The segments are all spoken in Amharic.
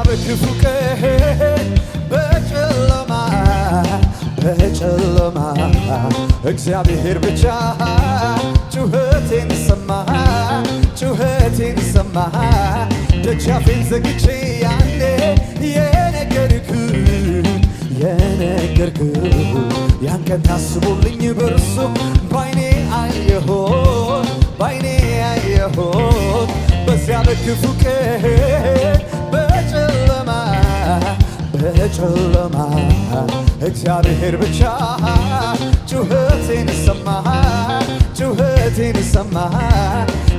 በክፉ ቀን በጨለማ እግዚአብሔር ብቻ ጩኸቴን ሰማ ደጃፌን ዘግቼ ያኔ የነገርኩ ያን ቀን ታስቦልኝ በርሱ ባይኔ አየሁት በዚያ በክፉ ቀን በጨለማ እግዚአብሔር ብቻ ጩኸቴን ሰማ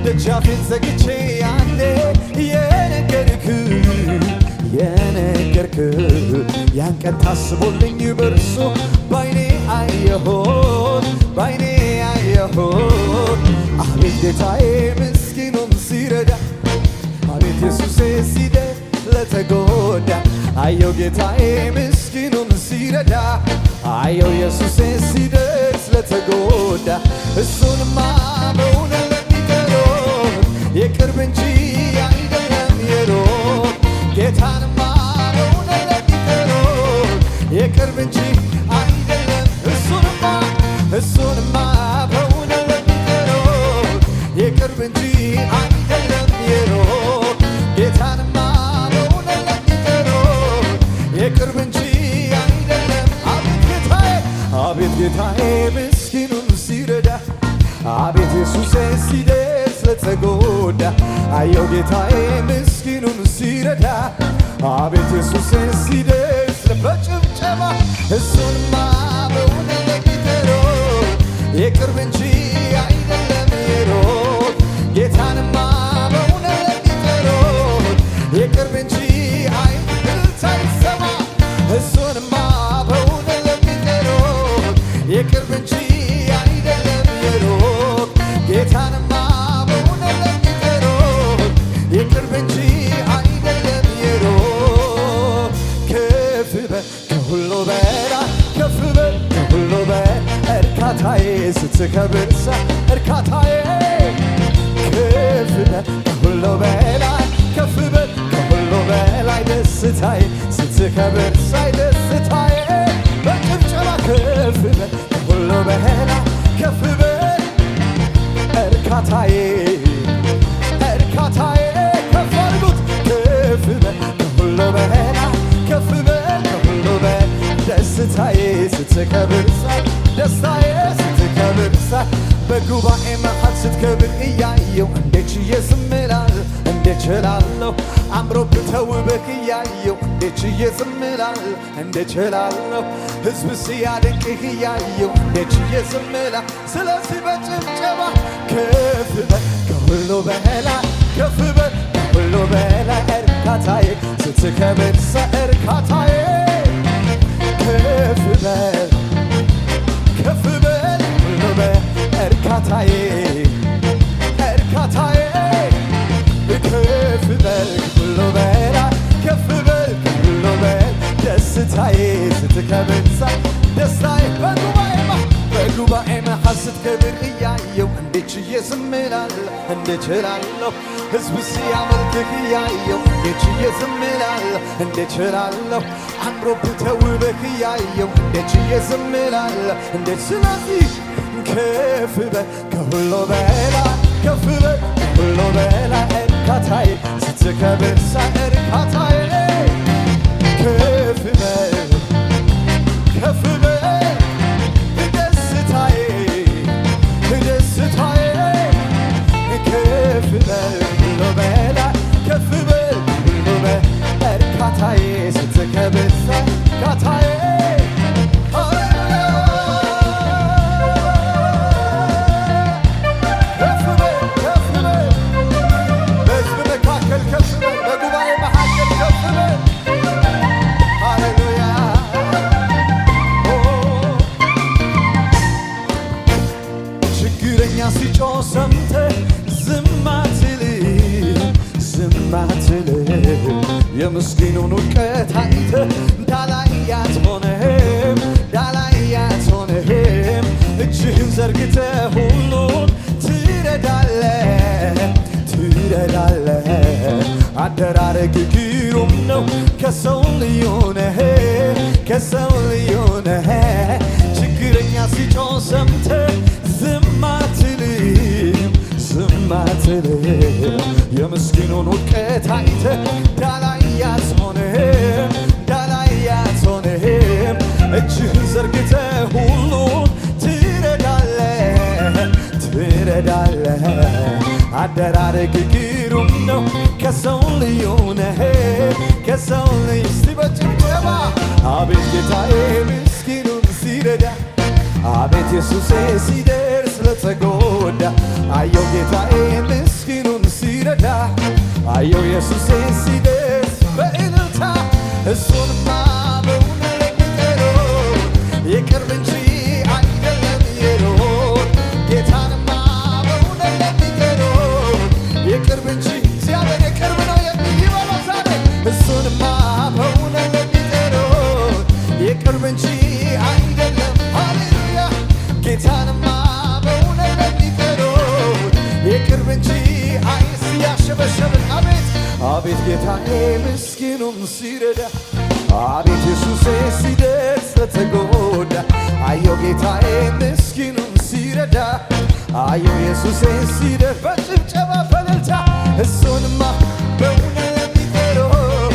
ደጃፌን ዘግቼ ያኔ የነገርኩ ያን ቀን ታስቦልኝ በርሱ ባይኔ አየሁት አቤት ጌታዬ ምስኪኑን ሲረዳ አቤት ኢየሱሴ ሲደርስ ለተጎዳ አየው ጌታዬ ምስኪኑን ሲረዳ አየው ኢየሱሴ ሲደርስ ለተጎዳ እሱንማ በእውነት ለሚጠሩት የቅርብ እንጂ አይደለም የሩቅ ጌታንማ በእውነት ለሚጠሩት የቅርብ እንጂ አይደለም እሱንማ በእውነት ለሚጠሩት የቅርብ እንጂ አይደለም የሩቅ ጌታንማ የቅርብ እንጂ አይደለም አቤት ጌታዬ ምስኪኑን ሲረዳ አቤት ኢየሱሴ ሲደርስ ለተጎዳ አየው ጌታዬ ምስኪኑን ሲረዳ አቤት ኢየሱሴ ሲደርስ በጭብጨባ እሱንማ በእውነት ለሚጠሩት የቅርብ እንጂ አይደለም የሩቅ ጌታንማ በእውነት ለሚጠሩት የቅርብ እንጂ እሱንማ በእውነት ለሚጠሩት የቅርብ እንጂ አይደለም የሩቅ ጌታንማ በእውነት ለሚጠሩት የቅርብ እንጂ አይደለም የሩቅ ከፍ በል ከሁሉ በላይ ከፍ በል ከሁሉ በላይ እርካታዬ ስትከብር እርካታዬ ከፍ በል ከሁሉ በላይ ከፍ በል ከሁሉ በላይ ደስታዬ ስትከብር ሳይ ደስታዬ በጭብጨባ ከፍ በል ከሁሉ በላይ ከፍ በል እርካታዬ ከፍ አድርጉት ከፍ በል ከሁሉ በላይ ከፍ በል ከሁሉ በላይ ደስታዬ ስትከብር ሳይ ደስታዬ ስትከብር ሳይ በጉባኤ መሃል ስትከብር እያየው እንዴት ችዬ ዝም እላለሁ እንዴት እችላለሁ አምሮብህ ተውበህ እያየው እንዴት ችዬ ዝም እላለሁ እንዴት እችላለሁ ሕዝብ ሲያደንቅህ እያየው እንዴት ችዬ ዝም እላለሁ ስለዚህ በጭብጨባ ከፍ በል ከሁሉ በላይ ከፍ በል ከሁሉ በላይ እርካታዬ ስትከብር ሳይ እርካታዬ ከፍ በል ከፍ በል ሁሉ በላይ እርካታዬ ከፍ በል ሁሉ በላይ ከፍ በል ሁሉ በላይ ደስታዬ ስትከብር ሳይ ደስታዬ በጉባኤ መሃል ስትከብር እያየው እንዴት ችዬ ዝም እላለሁ እንዴት እችላለሁ ሕዝብ ሲያመልክህ እያየው እንዴት ችዬ ዝም እላለሁ እንዴት እችላለሁ አምሮብህ ተውበህ እያየው እንዴት ችዬ ዝም እላለሁ እንዴት ስለዚህ ከፍ በል ከሁሉ በላይ ከፍ በል ከሁሉ በላይ እርካታዬ ስትከብር ሳይ እርካታዬ ከፍ በል ከፍ በል ደስታዬ ከፍ በል ሁሉ በላይ ከፍ በል ሁሉ በላይ እርካታዬ ስትከብር ሳይ እርካታዬ ከፍ በል ችግረኛ ሲጮህ ሰምተህ ዝም አትልም፣ ዝም አትልም። የምስኪኑን ውድቀት አይተህ እንዳላያት ሆነህም፣ እንዳላያት ሆነህም። እጅህን ዘርግተህ ሁሉን ትረዳለህ፣ ትረዳለህ። አደራረግ ግሩም ነው፣ ከሰው ልዩ ነህ፣ ከሰው ልዩ ነህ። ችግረኛ ሲጮህ ሰምተህ ዝም አትልም፣ ዝም አትልም። የምስኪኑን ውድቀት አይተህ እንዳላያት ሆነህም፣ እንዳላያት ሆነህም። እጅህን ዘርግተህ ሁሉን ትረዳለህ፣ ትረዳለህ። አደራረግ ግሩም ነው፣ ከሰው ልዩ ነህ፣ ከሰው ልዩ። እስቲ በጭብጨባ አቤት ጌታዬ ምስኪኑን ሲረዳ፣ አቤት ኢየሱሴ ሲደርስ ለተጎዳ። አየው ጌታዬ ምስኪኑን ሲረዳ፣ አየው ኢየሱሴ ሲደርስ በእልልታ። እሱንማ በእውነት ለሚጠሩት የቅርብ እንጂ አይደለም የሩቅ። ጌታንማ በእውነት ለሚጠሩት የቅርብ እንጂ እግዚአብሔር የቅርብ ነው የሚል ይበለው ዛሬ። እሱንማ በእውነት ለሚጠሩት የቅርብ እንጂ አይደለም። ሃሌሉያ። ጌታንማ በእውነት ለሚጠሩት የቅርብ እንጂ አይስ ያሸበሸብን። አቤት አቤት ጌታዬ ምስኪኑን ሲረዳ፣ አቤት ኢየሱሴ ሲደርስ ለተጎዳ። አየው ጌታዬ ምስኪኑን ሲረዳ፣ አየው ኢየሱሴ ሲደርስ በጭብጨባ በእልልታ። እሱንማ በእውነት ለሚጠሩት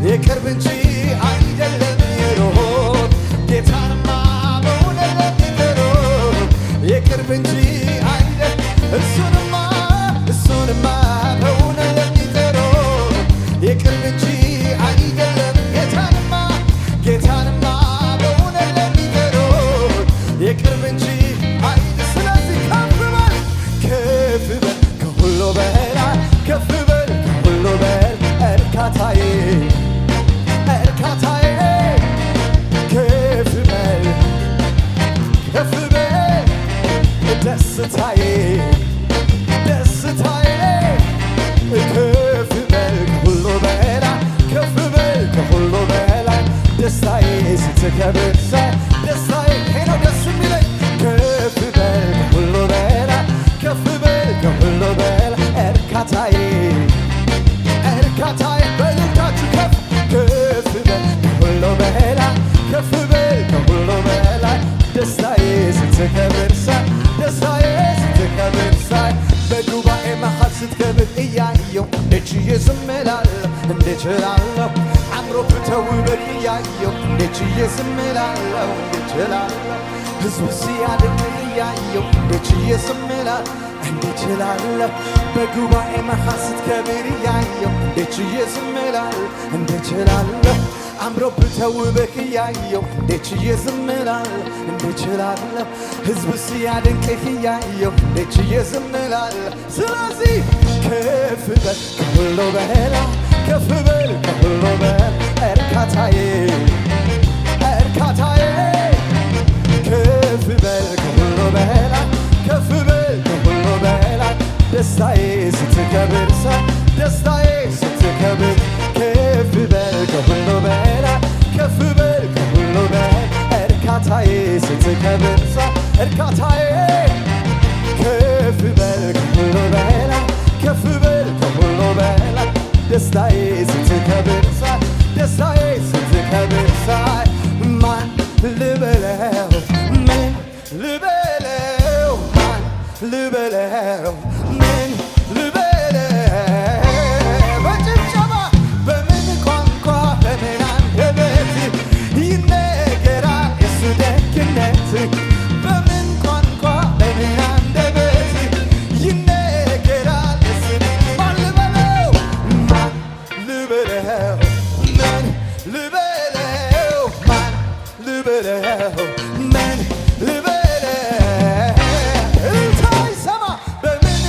የቅርብ እንጂ አይደለም የሩቅ። ጌታንማ በእውነት ለሚጠሩት የቅርብ እንጂ አይደለም። እሱንማ እሱንማ በእውነት ለሚጠሩት የቅርብ እንጂ አይደለም። ጌታንማ ጌታንማ በእውነት ለሚጠሩት የቅርብ እንጂ አይደለም። ስለዚህ ከፍ በል ከፍ በል ከሁሉ በላይ ከፍ በል ከሁሉ በላይ እርካታዬ እርካታዬ ከፍ በል ከፍ በል ደስታዬ ደስታዬ ከፍ በል ከሁሉ በላይ ከፍ በል ከሁሉ በላይ ደስታዬ ስትከብር ሳይ ደስታዬ ነው ደስ የሚለኝ። ከፍ በል ከሁሉ በላይ ከፍ በል ከሁሉ በላይ እርካታዬ እርካታዬ በልልታችሁ ከፍ ከፍ በል ከሁሉ በላይ ከፍ በል ከሁሉ በላይ ደስታዬ ስትከብር ሳይ ደስታዬ ስትከብር ሳይ በጉባኤ መሃል ስትከብር እያየው እንዴት ችዬ ዝም እላለሁ እንዴት እችላለሁ አምሮብህ ተውበህ እያየው እንዴት ችዬ ዝም እላለሁ እንዴት እችላለሁ ሕዝቡ ሲያደንቅህ እያየው እንዴት ችዬ ዝም እላለሁ እንዴት እችላለሁ በጉባኤ መሃል ስትከብር እያየው እንዴት ችዬ ዝም እላለሁ እንዴት እችላለሁ አምሮብህ ተውበህ እያየው እንዴት ችዬ ዝም እላለሁ እንዴት እችላለሁ ሕዝቡ ሲያደንቅህ እያየው እንዴት ችዬ ዝም እላለሁ። ስለዚህ ከፍ በል ከሁሉ በላይ ከፍ በል ከሁሉ በላይ እርካታዬ እርካታዬ ከፍ በል ከሁሉ በላይ ከፍ በል ከሁሉ በላይ ደስታዬ ስትከብር ሳይ ደስታዬ ስትከብር ከፍ በል ከሁሉ በላይ ከፍ በል ከሁሉ በላይ እርካታዬ ስትከብር ሳይ እርካታዬ ከፍ በል ከሁሉ በላይ ከፍ በል ከሁሉ በላይ ደስታዬ ስትከብር ሳይ ደስታዬ ስትከብር ሳይ ማን ልበለው ምን ልበለው ማን ልበለው ምን ልበለው በጭብጨባ በምን ቋንቋ በምን አንደበት ይነገራል የሱ ደግነት በምን ቋንቋ በምን አንደበት ይነገራል የሱ ማን ልበለው ማን ልበለው ምን ልበለው ማን ልበለው ምን ልበለው እልልታ ይሰማ በምን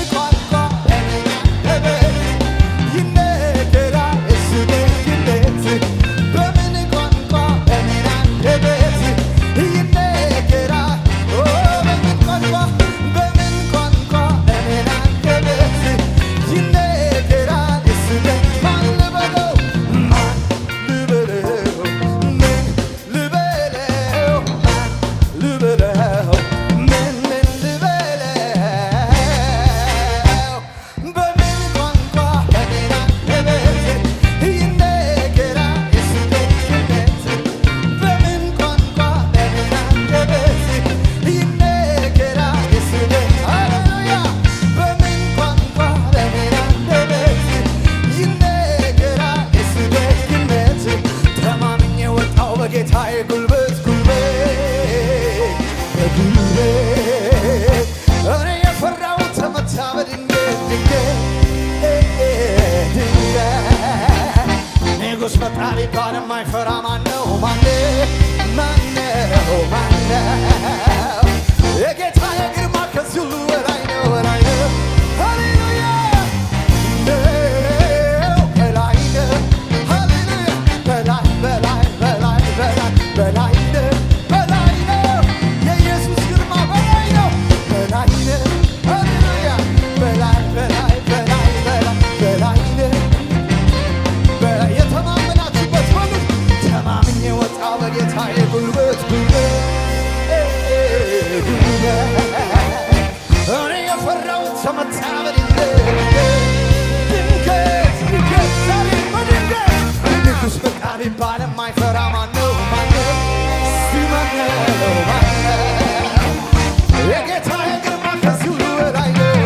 የማይፈራ ማነው? ማነው? የጌታ የግርማ ከዚህ ሁሉ በላይ ነው፣ በላይ ነው። ሃሌሉያ በላይ ነው፣ ሃሌሉያ በላይ በላይ በላይ በላይ በላይ ነው፣ በላይ ነው። የኢየሱስ ግርማ በላይ ነው፣ በላይ ነው። ሃሌሉያ በላይ በላይ በላይ በላይ በላይ ነው። የተማመናችሁበት በሉት። ተማምኜ ወጣ በጌታዬ ጉልበት ጉልበት እኔ የፈራሁት ተመታ በሌለ ድንገት ድንገት ዛሬ በድንገት ንጉሥ በቃል ይባል የማይፈራ ማነው? እስቲ ማነው? የጌታ የግርማ ከዚህ ሁሉ በላይ ነው።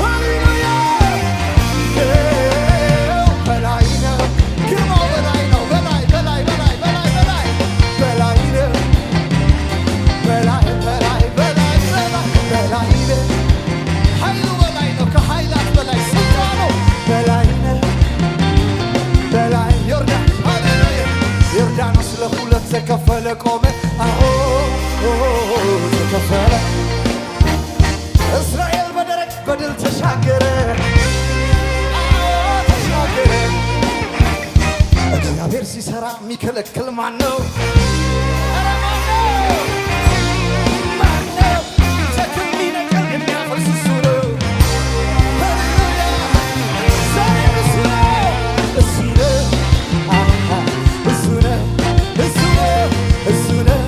ሃሌሉያ በላይ ነው። ግርማው በላይ ነው። በላይ በላይ በላይ በላይ በላይ በላይ ነው። በላይ በላይ በላይ በላይ በላይ ነው። ኃይሉ በላይ ነው። ከኃይላት በላይ ስልጣኑ በላይ ነው። በላይ ዮርዳኖስ ሃሌሉያ ዮርዳኖስ ለሁለት ተከፈለ ቆመ። አዎ ተከፈለ። እስራኤል በደረቅ በድል ተሻገረ። አዎ ተሻገረ። እግዚአብሔር ሲሰራ የሚከለክል ማን ነው? ኧረ ማን ነው? ሸክም ሊነቅል የሚያፈርስ እሱ ነው። ሃሌሉያ ዛሬም እሱ ነው፣ እሱ ነው፣ እሱ ነው፣ እሱ ነው፣ እሱ ነው፣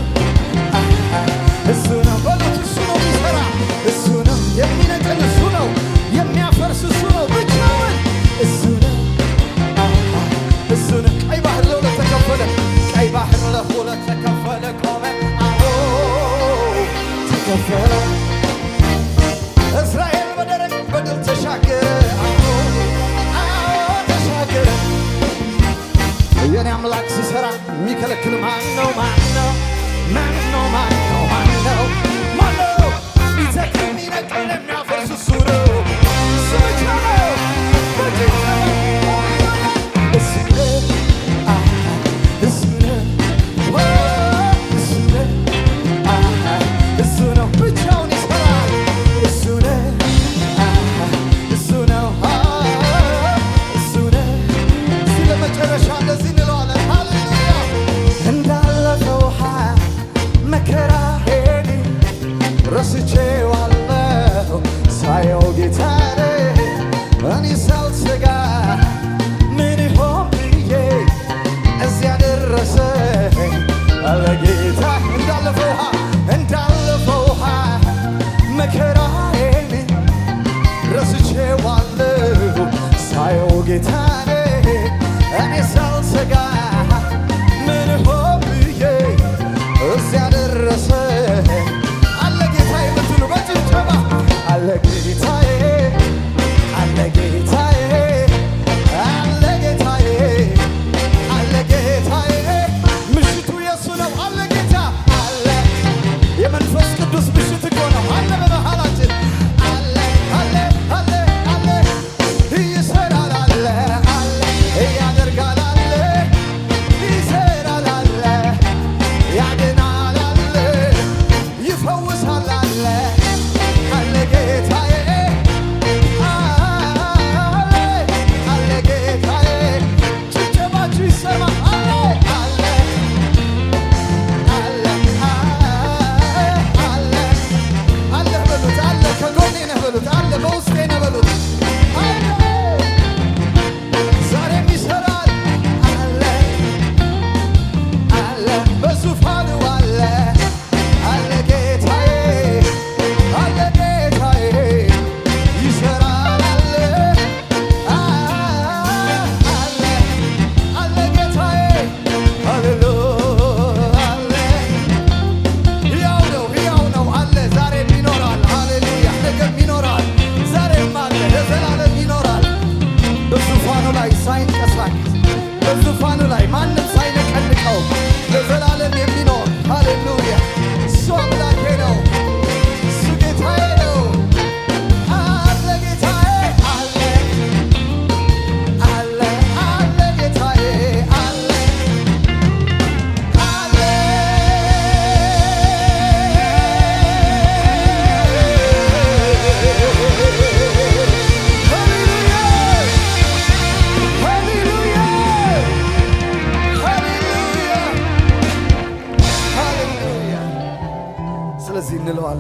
እሱ ነው። በሉት እሱ ነው የሚሰራ፣ እሱ ነው የሚነቅል፣ እሱ ነው የሚያፈርስ፣ እሱ ነው ብቻውን፣ እሱ ነው፣ እሱ ነው። ቀይ ባህር ለሁለት ተከፈለ። ቀይ ባህር ለሁለት ተከፈለ ቆመ። አዎ ተከፈለ። እስራኤል በደረቅ በድል ተሻገረ። አዎ ተሻገረ። የኔ አምላክ ሲሰራ የሚከለክል ማን ነው? ማን ነው? ማን ነው? ማን ነው? ማን ነው? ማን ነው? ቢተክል የሚነቅል የሚያፈርስ እሱ ነው። እሱ ብቻ ነው። እሱ ነው። እሱ ነው። እሱ ነው። እሱ ነው። ብቻውን ይሰራል። እሱ ነው። እሱ ነው። እሱ ነው። እስቲ ለመጨረሻ እንደዚህ እንለዋለን። ሃሌሉያ እንዳለፈው ውሃ መከራዬን ረስቼዋለሁ ሳየው ጌታዬ እኔ ሳልሰጋ ምን ይሆን ብዬ እዚያ ደረሰኝ አለ ጌታ። እንዳለፈው ውሃ መከራዬን ረስቼዋለሁ ሳየው ጌታዬ እኔ ሳልሰጋ ምን ይሆን ብዬ እዚያ ደረሰኝ አለ ጌታዬ የምትሉ በጭብጨባ አለ ጌታዬ አለ ጌታዬ አለ ጌታዬ አለ ጌታዬ። ምሽቱ የሱ ነው። አለ ጌታ አለ። የመንፈስ ቅዱስ ምሽት እኮ ነው። አለ በመሃላችን አለ አለ አለ አለ ይሰራል አለ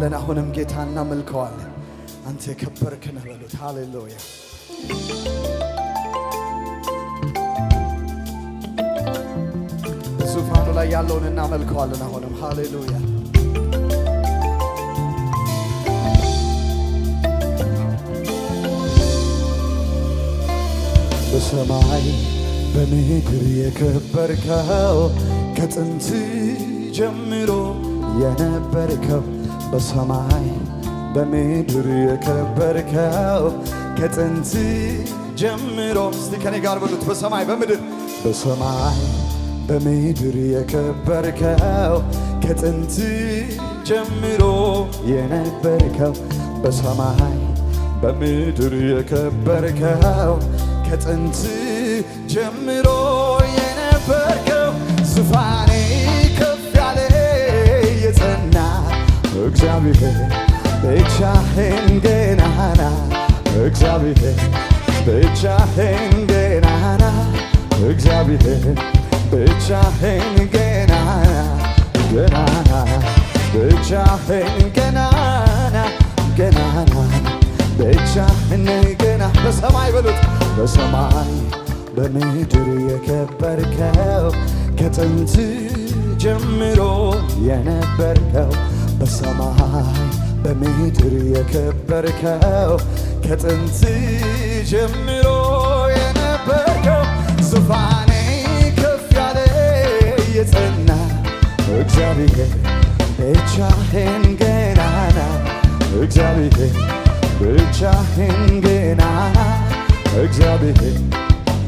እናመልከዋለን። አሁንም ጌታ እናመልከዋለን። አንተ የከበርክ ነህ በሉት። ሃሌሉያ። በዙፋኑ ላይ ያለውን እናመልከዋለን። አሁንም ሃሌሉያ። በሰማይ በምድር የከበርከው ከጥንት ጀምሮ የነበርከው በሰማይ በምድር የከበርከው ከጥንት ጀምሮ እስቲ ከኔ ጋር በሉት። በሰማይ በምድር በሰማይ በምድር የከበርከው ከጥንት ጀምሮ የነበርከው በሰማይ በምድር የከበርከው ከጥንት ጀምሮ የነበርከው ዙፋኔ ከፍ ያለ የጸና እግዚአብሔር ብቻህን ገናና እግዚአብሔር ብቻህን ገናና እግዚአብሔር ብቻህን ገናና ገናና ብቻህን ገናና ገናና ብቻህን ገና በሰማይ በሉት። በሰማይ በምድር የከበርከው ከጥንት ጀምሮ የነበርከው በሰማይ በምድር የከበርከው ከጥንት ጀምሮ የነበርከው ዙፋኔ ከፍ ያለ የጸና እግዚአብሔር ብቻህን ገናና እግዚአብሔር ብቻህን ገናና እግዚአብሔር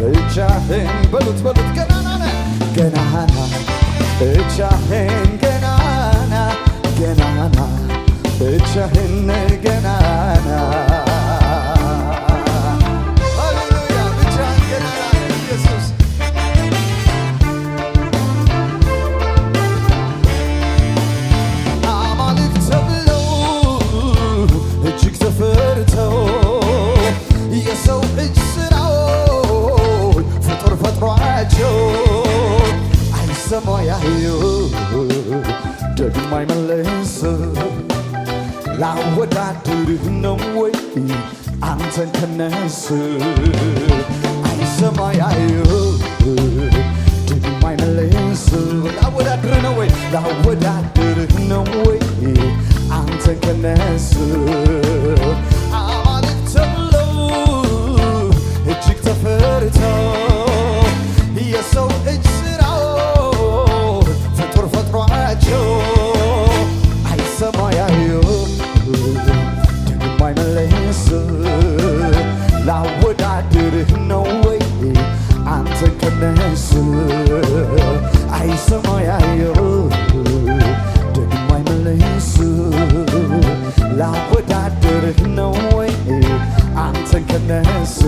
ብቻህን በሉት በሉት ገናና ገናና ብቻህን ገናና ገናና ብቻህን ገናና ሃሌሉያ ብቻህን ገናና ኢየሱስ አማልክት ተብለው እጅግ ተፈርተው የሰው እጅ ስራዎች ፍጡር ፈጥሯቸው አይሰማ ያዩ ደግሞ አይመለስ ላወዳድርህ ነው ወይ አንተን ከነሱ አይሰማ ያዩ ደግሞ አይመለስ ላወዳድርህ ነው ወይ ላወዳድርህ ነው ወይ አንተን ከነሱ አማልክት ተብለው እጅግ ተፈርተው የሰው እጅ ስራው ፍጡር ፈጥሯቸው አይሰማ ያዩ ደግሞ አይመለስ ላወዳድርህ ነው ወይ አንተን ከነሱ አይሰማ ያዩ ደግሞ አይመለስ ላወዳድርህ ነው ወይ አንተን ከነሱ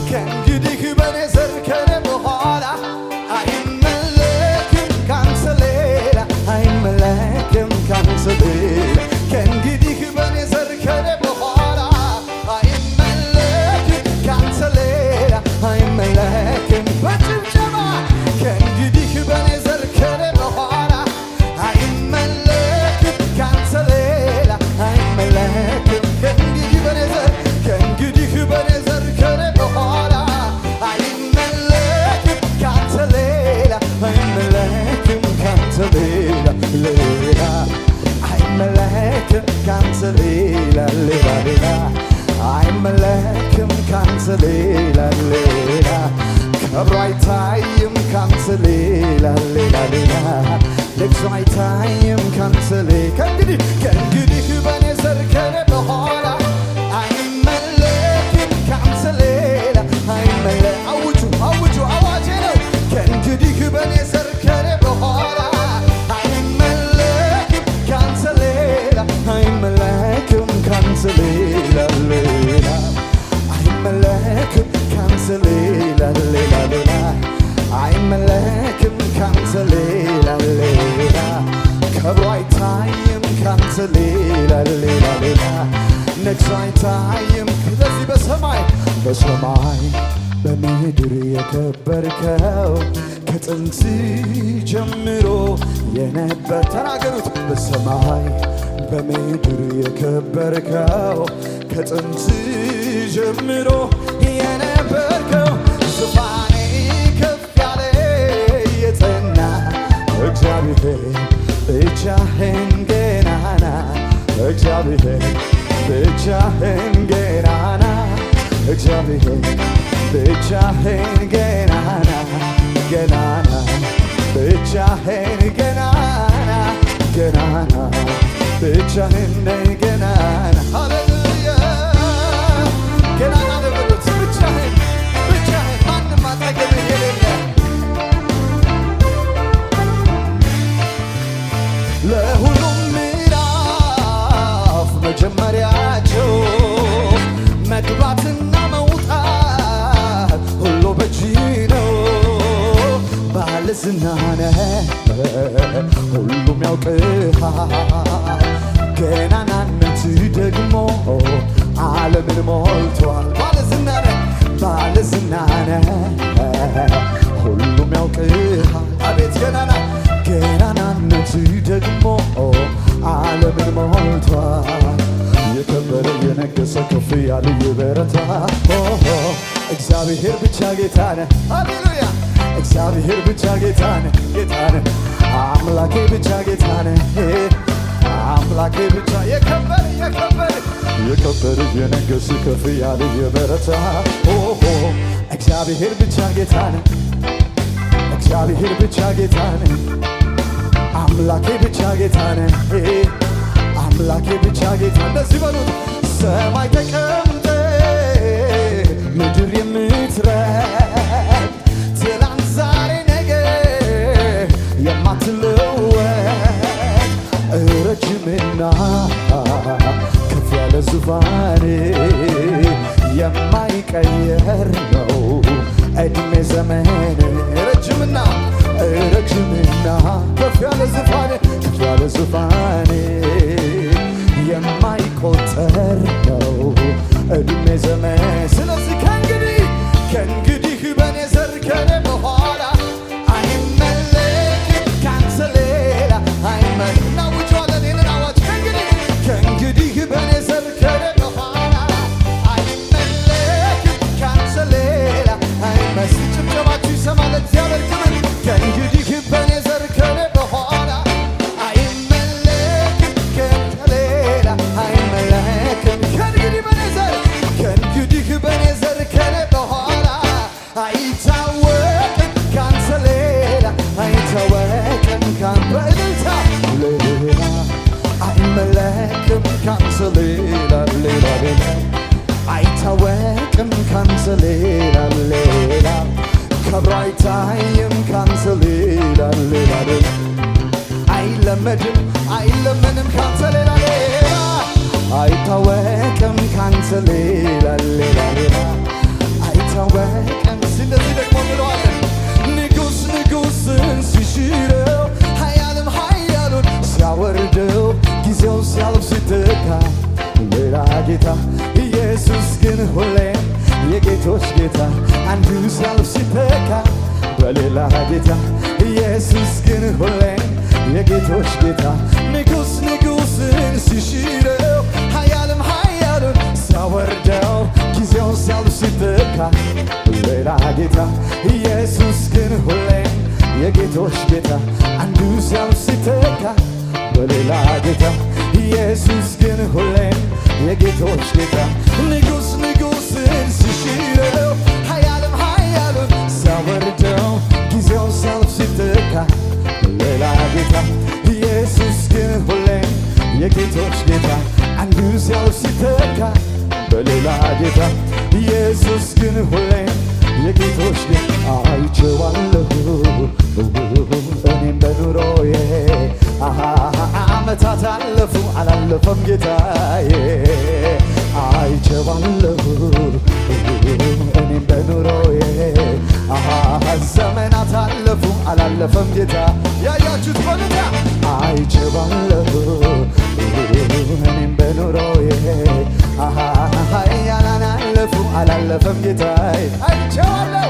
ከእንግዲህ በኔ ዘር ከኔ በኋላ አይመለክም ካንተ ሌላ አይመለክም ካንተ ሌላ ከእንግዲህ በኔ ዘር ከኔ በኋላ አይመለክም ካንተ ሌላ አይመለክም በጭብጨባ ከእንግዲህ በኔ ዘር ከኔ በኋላ አይመለክም ካንተ ሌላ አይመለክም ከእንግዲህ በኔ ዘር ከእንግዲህ በኔ ዘር ከኔ በኋላ አይመለክም ካንተ ሌላ አይመለክም ካንተ ሌላ ሌላ አይመለክም ካንተ ሌላ ሌላ ሌላ አይመለክም ካንተ ሌላ ሌላ ክብሩ አይታይም ካንተ ሌላ ሌላ ሌላ ልቅሶ አይታይም ካንተ ሌላ ከእንግዲህ በኔ ዘር ከኔ በኋላ አይመለክም ካንተ ሌላ አይመለክ አውጁ አውጁ አዋጄ ነው ከእንግዲህ በኔ ዘር ከኔ በኋላ አይመለክም ካንተ ሌላ አይመለክም ካንተ ሌላ ሌላ አይመለክም ካንተ ሌላ ሌላ ሌላ አይመለክም ካንተ ሌላ ሌላ ክብሩ አይታይም ካንተ ሌላ ሌላ ሌላ ነግሶ አይታይም ስለዚህ በሰማይ በምድር የከበርከው ከጥንት ጀምሮ የነበር ተናገሩት በሰማይ በምድር የከበርከው ከጥንት ጀምሮ የነበርከው ዙፋኔ ከፍ ያለ የጸና እግዚአብሔር ብቻህን ገናና እግዚአብሔር ብቻህን ገናና እግዚአብሔር ብቻህን ገናና ገናና ብቻህን ገናና ገናና ብቻህን ገናና ሃሌሉያ ገናና ለበሉት ብቻህን ብቻህን ማንም አጠገብህ የሌለ ለሁሉም ምዕራፍ መጀመሪያቸው መግባትና መውጣት ሁሉ በእጅ ነው። ባለዝና ነህ ሁሉም ያውቅሃል ገናናነት ደግሞ ዓለምን ሞልቷል። ባለዝና ነህ ባለዝና ነህ ሁሉም ያውቅሃል አቤት ገናና ገናናነት ደግሞ ዓለምን ሞልቷል። የከበረ የነገሰ ከፍ ያለ የበረታ እግዚአብሔር ብቻ ጌታ ነህ ሃሌሉያ እግዚአብሔር ብቻ ጌታ ነህ ጌታ ነህ አምላኬ ብቻ ጌታ ነህ አምላኬ ብቻ የከበረ የከበረ የነገሰ ከፍ ያለ የበረታ እግዚአብሔር ብቻ ጌታ ነህ እግዚአብሔር ብቻ ጌታ ነህ አምላኬ ብቻ ጌታ ነህ አምላኬ ብቻ ጌታ እንደዚህ በሉት ሰማይ ተቀምጠ ምድር የምትረግ ትናንት ዛሬ ነገ የማትለወጥ ረጅምና ከፍ ያለ ዙፋን የማይቀየር ነው ዕድሜ ዘመን ረጅምና ከፍ ያለ ዙፋን ከፍ ያለ ዙፋን የማይቆጠር ነው ዕድሜ ዘመን ስለዚህ ከእንግዲህ በኔ ዘር ከኔ በኋላ አይመለክም ካንተ ሌላ እናውጀዋለን ይህንን አዋጅ ከእንግዲህ በኔ ዘር ከኔ በኋላ አይመለክም ካንተ ሌላ ጭብጨባችሁ ይሰማል እግዚአብሔር ክብር ከእንግዲህ በኔ ዘር ከኔ በኋላ አይመለክም ካንተ ሌላ አይመለክም ከእንግዲህ በኔ ዘር ከኔ በኋላ አይታወቅም ካንተ ሌላ አይታወቅም ካንተ በእልልታ ሌላ አይመለክም ካንተ ሌላ አይታወቅም ካንተ ሌላ ከብሮ አይታይም ካንተ ሌላ አይለመንም ካንተ ሌላ አይታወቅም ካንተ ሌላ አይታወቅም ስለዚህ ደግሞ እንለዋለን ንጉሥ ንጉሥን ሲሽረው ኃያልም ኃያሉን ሲያወርደው ጊዜው ሲያልፍ ሲተካ ሌላ ጌታ ኢየሱስ ግን ሁሌም የጌቶች ጌታ አንዱ ሲያልፍ ሲተካ በሌላ ጌታ ኢየሱስ ግን ሁሌም የጌቶች ጌታ ንጉሥ ንጉሥን ሲሽረው ኃያልም ኃያሉን ሲያወርደው ጊዜው ሲያልፍ ሲተካ ሌላ ጌታ ኢየሱስ ግን ሁሌም የጌቶች ጌታ አንዱ ሲያልፍ ሲተካ በሌላ ጌታ ኢየሱስ ግን ሁሌም የጌቶች ጌታ ንጉሥ ንጉሥን ሲሽረው ኃያልም ኃያሉን ሲያወርደው ጊዜው ሲያልፍ ሲተካ ሌላ ጌታ ኢየሱስ ግን ሁሌም የጌቶች ጌታ አንዱ ሲያልፍ ሲተካ በሌላ ጌታ ኢየሱስ ግን ሁሌም የጌቶች ጌታ አይቼዋለሁ እኔም በኑሮዬ ዓመታት አለፉ አላለፈም ጌታዬ አይቼዋለሁ እኔም በኑሮዬ ዘመናት አለፉ አላለፈም ጌታ ያያችሁት በሉታ አይቼዋለሁ እኔም በኑሮዬ ያላን አለፉ አላለፈም ጌታዬ አይቼዋለሁ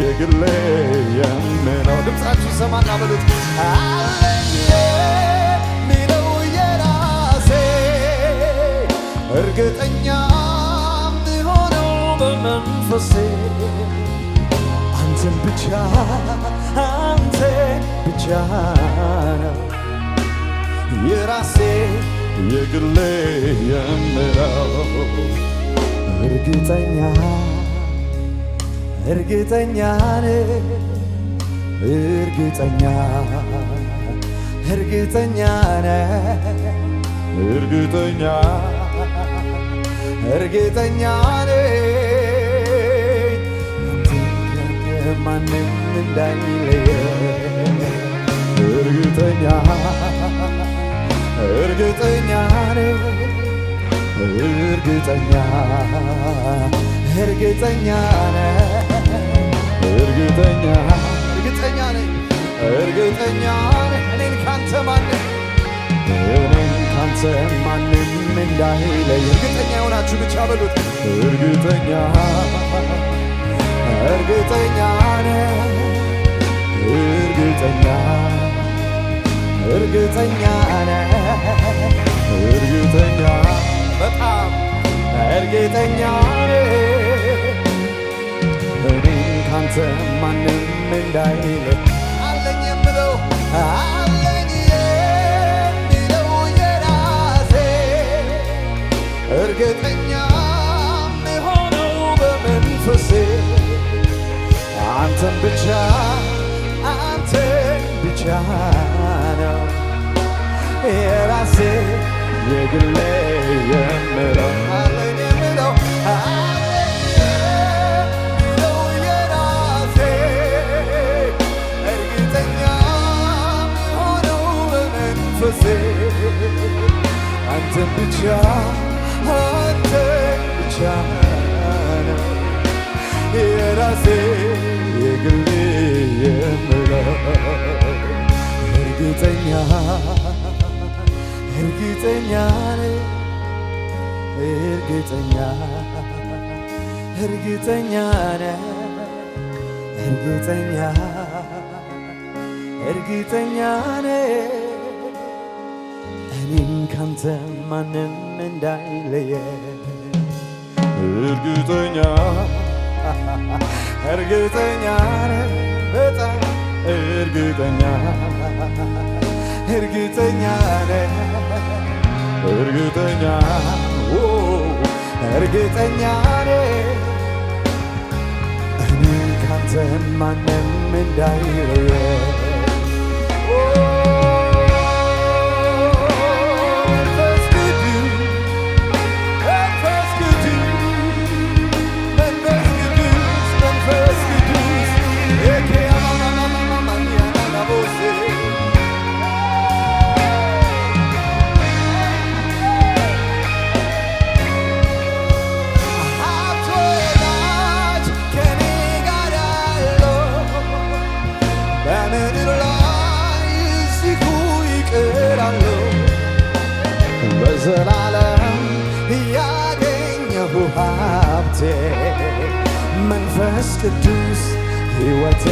የግሌ የምለው ድምፃችሁ ይሰማና በሉት አለኝ የሚለው የራሴ እርግጠኛ የምሆነው በመንፈሴ አንተን ብቻ ነው የራሴ የግሌ የምለው እርግጠኛ ማንም እንዳይለየ እርግጠኛ እኔን ካንተ ማንም እንዳይለይ እርግጠኛ የሆናችሁ ብቻ በሉት እርግጠኛ በጣም እርግጠኛ እኔን ካንተ ማንም እንዳይለይ አለኝ የሚለው የራሴ እርግጠኛ የሆነው በመንፈሴ አንተን ብቻ ነው የራሴ የግሌ የምለው አለኝ የሚለው የራሴ እርግጠኛ የሆነው በመንፈሴ አንተን ብቻ ነው የራሴ የግሌ የምለው እርግጠኛ እኔን ካንተ ማንም እንዳይለየ እርግጠኛ በጣም እርግጠኛ እኔን ካንተ ማንም እንዳይለየ በዘላለም ያገኘሁ ሀብቴ መንፈስ ቅዱስ ሕይወቴ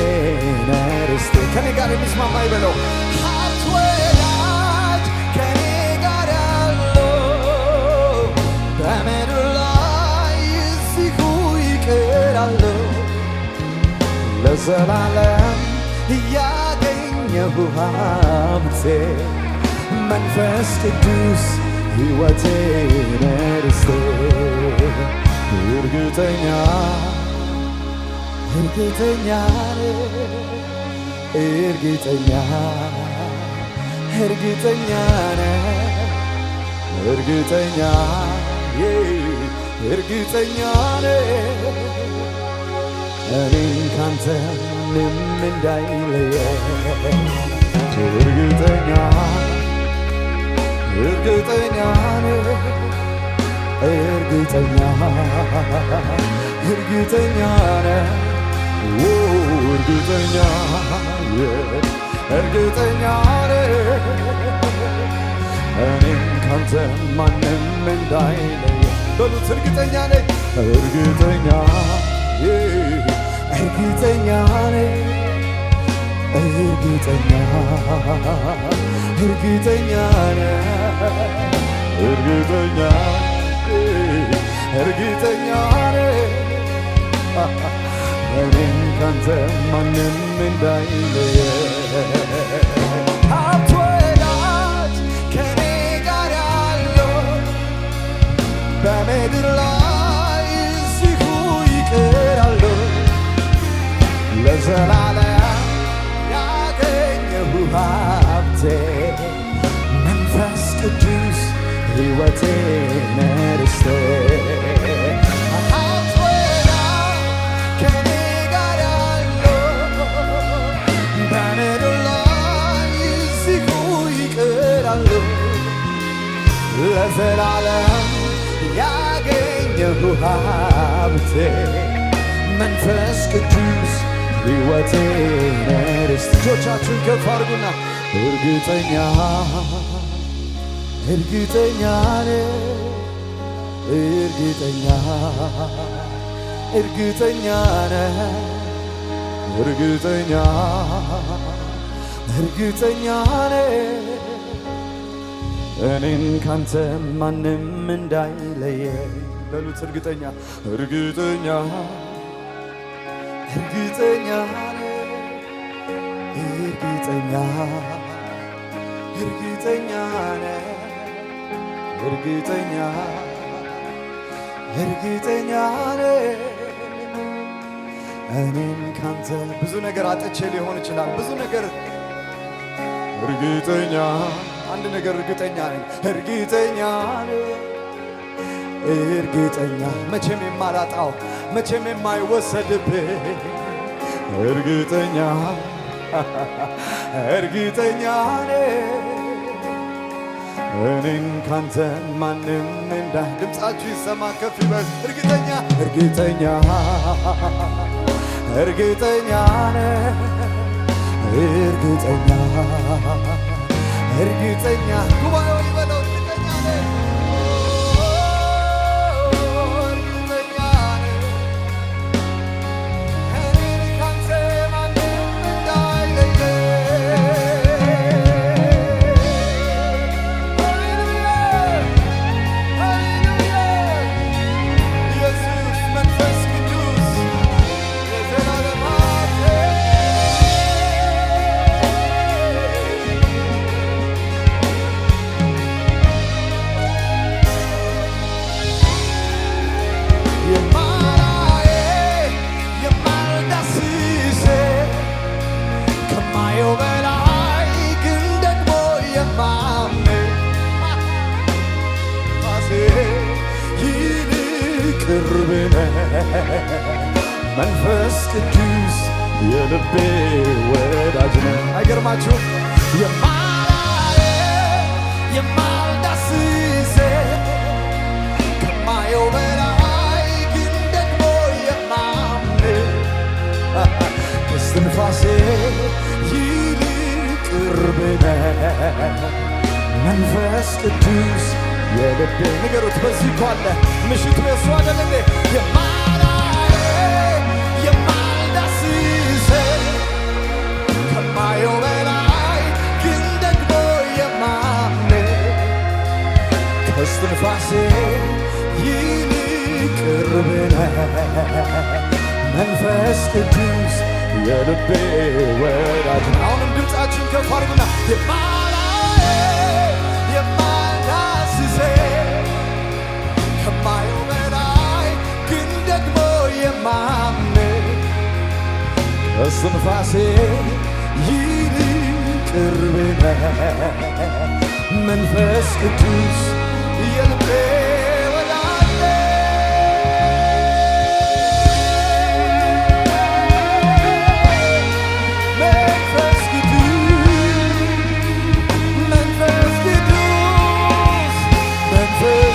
ርስቴ ከኔ ጋር የሚስማማ ይበለው ሀብት ወዳጅ ከኔ ጋር ያለው በምድር ላይ እዚሁ ይቀራለሁ ለዘላለም ያገኘሁ ሀብቴ መንፈስ ቅዱስ ሕይወቴ ርስቴ እርግጠኛ እኔን ካንተ ምንም እንዳይለየ እርግጠኛ እኔን ካንተ ማንም እንዳይለየ በሉት እርግጠኛ እርግጠኛ ነኝ እርግጠኛ እርግጠኛ ነኝ እርግጠኛ እርግጠኛ ነኝ እኔን ካንተ ማንም እንዳይለየ ሀብት ወዳጅ ከኔ ጋር ያለው በምድር ላይ እዚሁ ይቀራሉ ለዘላለም ያገኘሁ ሀብቴ መንፈስ ቅዱስ ሕይወቴ ርስቴ ሀብት ወዳጅ ከኔ ጋር ያለው በምድር ላይ እዚሁ ይቀራሉ ለዘላለም ያገኘሁ ሀብቴ መንፈስ ቅዱስ ሕይወቴ ርስቴ እጆቻችሁን ከፍ አድርጉና እርግጠኛ እርግጠኛ እርግጠኛ እርግጠኛ እርግጠኛ እርግጠኛ እኔን ካንተ ማንም እንዳይለየ በሉት እርግጠኛ እርግጠኛ እርግጠኛ እርግጠኛ እርግጠኛ እርግጠኛ እርግጠኛ እኔን ካንተ ብዙ ነገር አጥቼ ሊሆን ይችላል ብዙ ነገር እርግጠኛ አንድ ነገር እርግጠኛ ነኝ እርግጠኛ እርግጠኛ መቼም የማላጣው መቼም የማይወሰድብህ እርግጠኛ እርግጠኛ እኔን ካንተ ማንም ድምፃችሁ ይሰማ ከፍ ይበል እርግጠኛ እርግጠኛ እርግጠኛ እርግጠኛ እርግጠኛ ጉባኤው ይበለው እርግጠኛ መንፈስ ቅዱስ የልቤ ወዳጅ ነው አይገርማችሁም የማልዳስስ ከማየው በላይ ግን ደግሞ የማምን ከስትንፋሴ ይልቅ ቅርብ ነህ መንፈስ ቅዱስ የልቤ ንገሩት በዚህ እኮ አለ ምሽቱ የሱ አይደል የማልዳስስ ከማየው በላይ ግን ደግሞ የማምን ከስትንፋሴ ይልቅ ቅርብ ነህ መንፈስ ቅዱስ የልቤ ወዳጅ ነው አሁንም ድምፃችን ከፍ አድርጉና ከማየው በላይ ግን ደግሞ የማምን ከስትንፋሴ ይልቅ ቅርብ ነህ መንፈስ ቅዱስ የልቤ ወዳጅ መንፈስ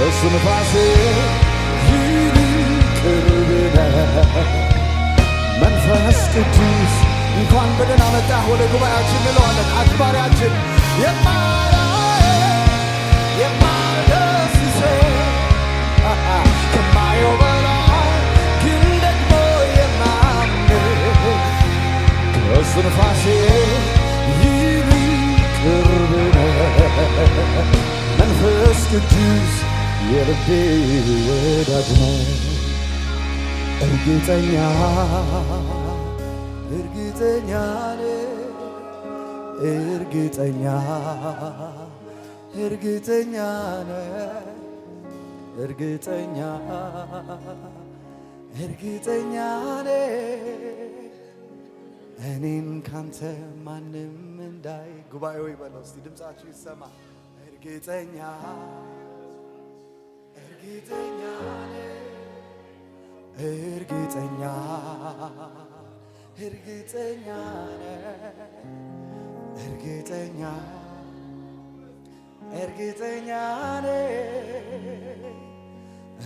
እስትንፋሴ ቅርብ ነህ መንፈስ ቅዱስ እንኳን በደህና መጣህ ወደ ጉባኤያችን እንለዋለን። አክባሪያችን የማልደስሰው ከማየው በላይ ግን ደግሞ የማምንህ ከእስትንፋሴ ቅርብ ነህ መንፈስ ቅዱስ የልቤ ወዳጅ ነህ። እርግጠኛ እኔን ካንተ ማንም እንዳይ ጉባኤው ይበለው እስቲ ድምፃችሁ ይሰማ። እርግጠኛ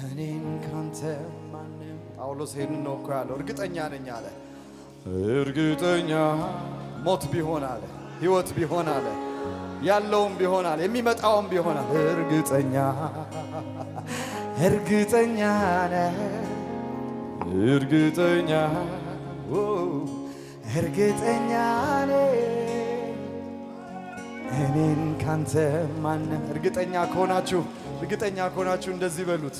እኔን ካንተ ማንም ጳውሎስ ይሄንን ነው እኮ ያለው። እርግጠኛ ነኝ አለ። እርግጠኛ ሞት ቢሆን አለ፣ ሕይወት ቢሆን አለ፣ ያለውም ቢሆን አለ፣ የሚመጣውም ቢሆን አለ። እርግጠኛ ነህ እርግጠኛ ነህ እኔን ካንተ ማንም እርግጠኛ ከሆናችሁ እንደዚህ በሉት።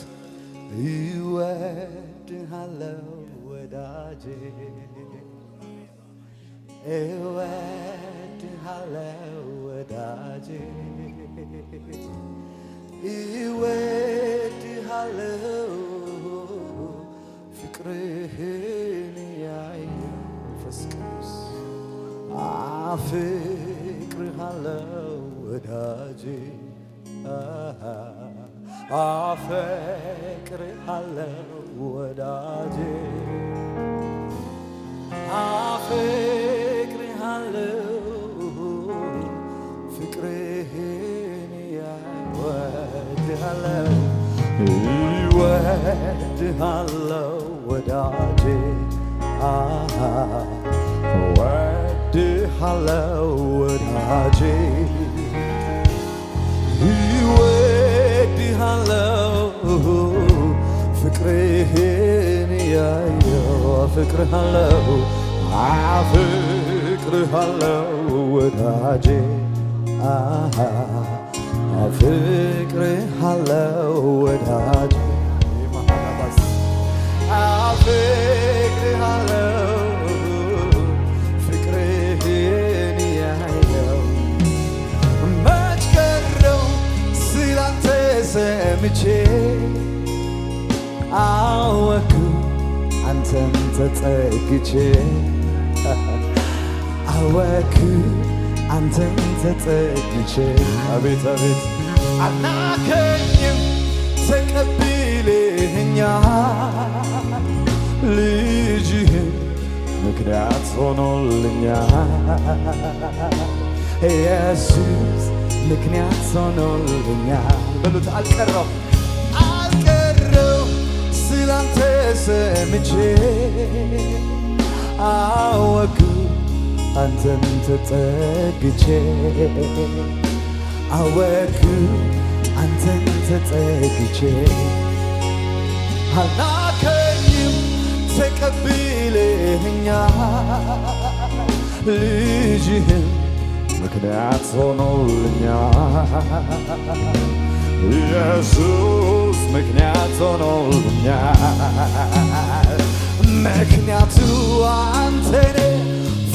እወድሃለሁ ወዳጄ እወድሃለሁ ወዳጄ እወድሃለሁ ፍቅርህን ያየሁ መንፈስ ቅዱስ አፍቅርሃለሁ ወዳጄ አፍቅርሃለሁ ወዳጄ አፍቅርሃለሁ ፍቅርህን ያየሁ እወድሃለሁ ወዳጄ እወድሃለሁ ወዳጄ እወድሃለሁ ፍቅርህን ያየሁ አፍቅርሃለሁ ወዳጄ አፍቅርሃለሁ ወዳጄ አፍቅርሃለሁ ፍቅርህን ያየሁ መች ቀረው ስላንተ ሰምቼ አወኩ አንተን ተጠግቼ አወኩ አንተን ተጠግቼ አቤት አቤት አናከኝም ተቀብለኸኛል ልጅህን ምክንያት ሆኖልኛል ኢየሱስ ምክንያት ሆኖልኛል በሉት። አልቀረው ስላንተ ሰምቼ አወኩ አንተን ተጠግቼ አወኩ አንተን ተጠግቼ አልናከኝም ተቀብለኸኛል ልጅህን ምክንያት ሆኖልኛል ኢየሱስ ምክንያት ሆኖልኛል። ምክንያቱ አንተነ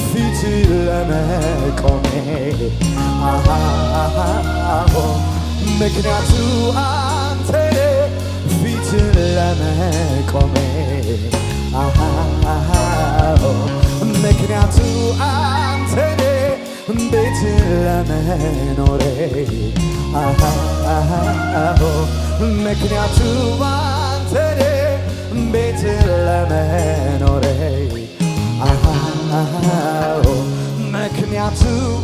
ፊት ለመቆሜ ምክንያቱ አንተነ ፊት ለመቆሜ ምክንያቱ አንተነ ቤት ለመኖሬ ምክንያቱ አንተነ ቤት ለመኖሬ ምክንያቱ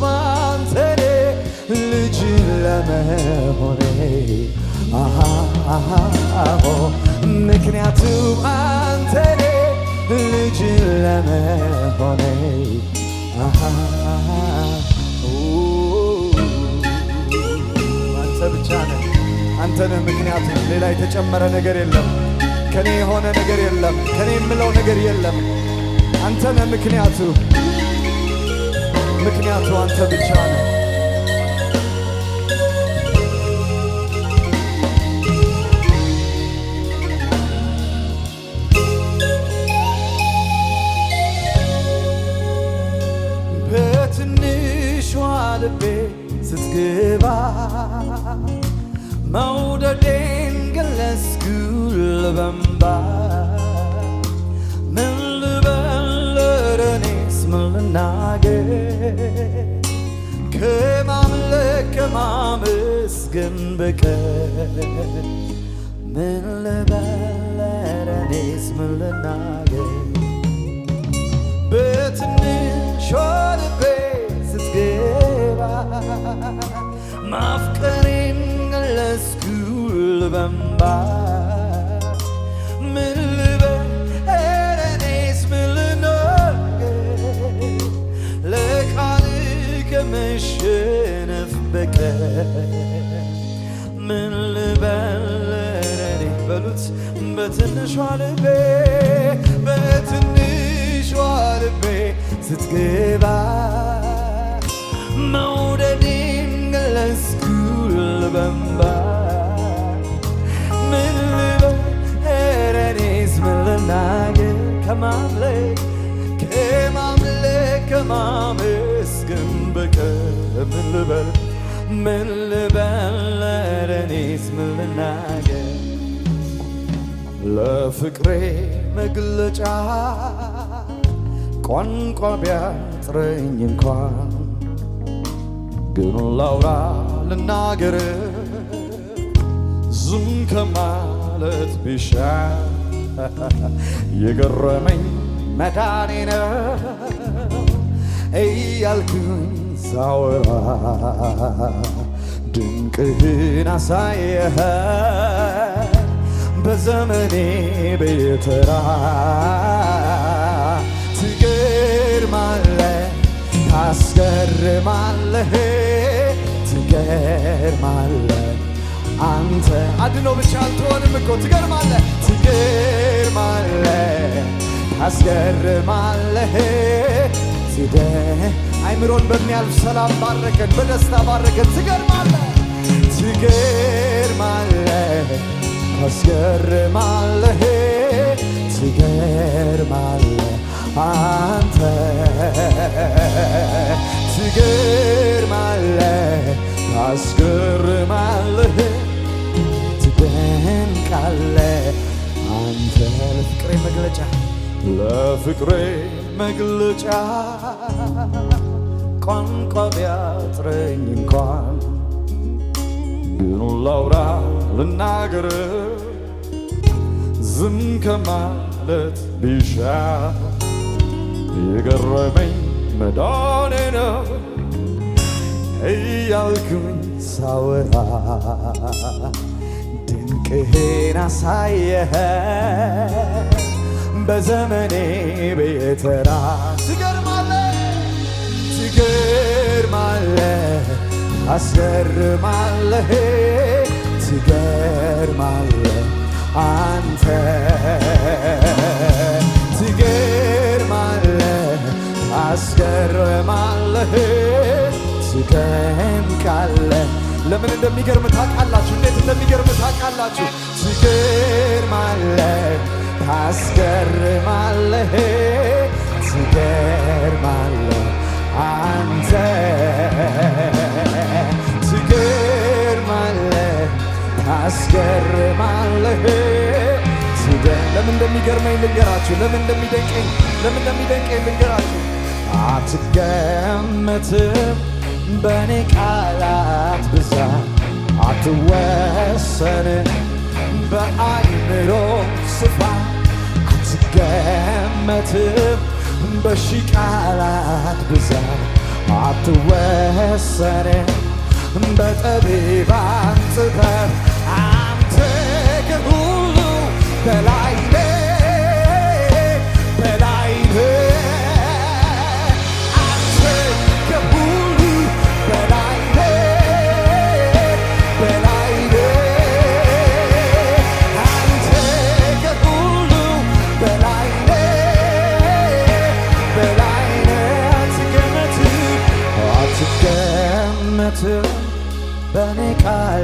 አንተነ ልጅ ለመሆኔ ምክንያቱም አንተኔ ልጅ ለመሆኔ አንተ ብቻ ነህ። አንተ ነህ ምክንያቱም። ሌላ የተጨመረ ነገር የለም። ከኔ የሆነ ነገር የለም። ከኔ የምለው ነገር የለም። አንተ ነህ ምክንያቱ። ምክንያቱ አንተ ብቻ ነህ። በትንሿ ልቤ ስትገባ መውደዴን ገለጽኩ በእንባ ምን ልበል እኔስ ምን ልናገር ከማምለክ ከማመስገን በቀር ምን ልበል እኔስ ምን ልናገር በትንሿ ልቤ ስትገባ ማፍቀሬን ገለጽኩ በእንባ ምን ልበል እኔስ ምን ልናገር ለቃል ከመሸነፍ በቀር ምን ልበል እኔ በሉት በትንሿ ልቤ በትንሿ ልቤ ስትገባ መውደዴን ገለጽኩ በእንባ ምን ልበል እኔስ ምን ልናገር ከማምለክ ከማመስገን በቀር ምን ልበል እኔስ ምን ልናገር ለፍቅሬ መግለጫ ቋንቋ ቢያጥረኝ እንኳን ግን ላውራ ልናገር ዝም ከማለት ቢሻ የገረመኝ መዳኔ ነው እያልኩኝ ሳወራ ድንቅህን አሳየህ በዘመኔ በየተራ ትገርማለህ ታስገርማለህ ትገርማለህ አንተ አድኖ ብቻ አልትሆንም እኮ ትገርማለህ ታስገርማለህ አይምሮን በሚያልፍ ሰላም ባረከን በደስታ ባረከን ትገርማለህ ታስገርማለህ አንተ ትገርማለህ ታስገርማለህ ትደንቃለህ አንተ ለፍቅሬ መግለጫ ቋንቋ ቢያጥረኝ እንኳን ግን ላውራ ልናገር ዝም ከማለት ቢሻ የገረመኝ መዳኔ ነው እያልኩኝ ሳወራ ድንቅህን አሳየህ በዘመኔ በየተራ ትገርማለህ ታስገርማለህ ትገርማለህ አንተ ትገርማለህ ታስገርማለህ ትደንቃለህ። ለምን እንደሚገርም ታውቃላችሁ? እንዴት እንደሚገርም ታውቃላችሁ? ትገርማለህ ታስገርማለህ ትገርማለህ አንተ ትገርማለህ ታስገርማለህ ለምን እንደሚገርመኝ ልንገራችሁ። ለምን እንደሚደንቀኝ ልንገራችሁ። አትገመትም በኔ ቃላት ብዛት አትወሰንም በአይምሮ ስፋት አትገመትም በሺህ ቃላት ብዛት አትወሰንም በጠቢባን ጥበብ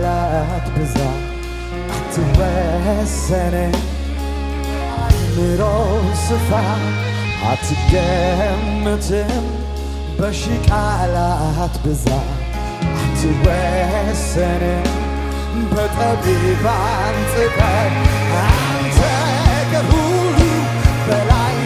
ቃላት ብዛት አትወሰንም፣ አእምሮ ስፋት አትገምትም። በሺህ ቃላት ብዛት አትወሰንም፣ በጠቢባን ጥበብ አንተ ከሁሉ በላይ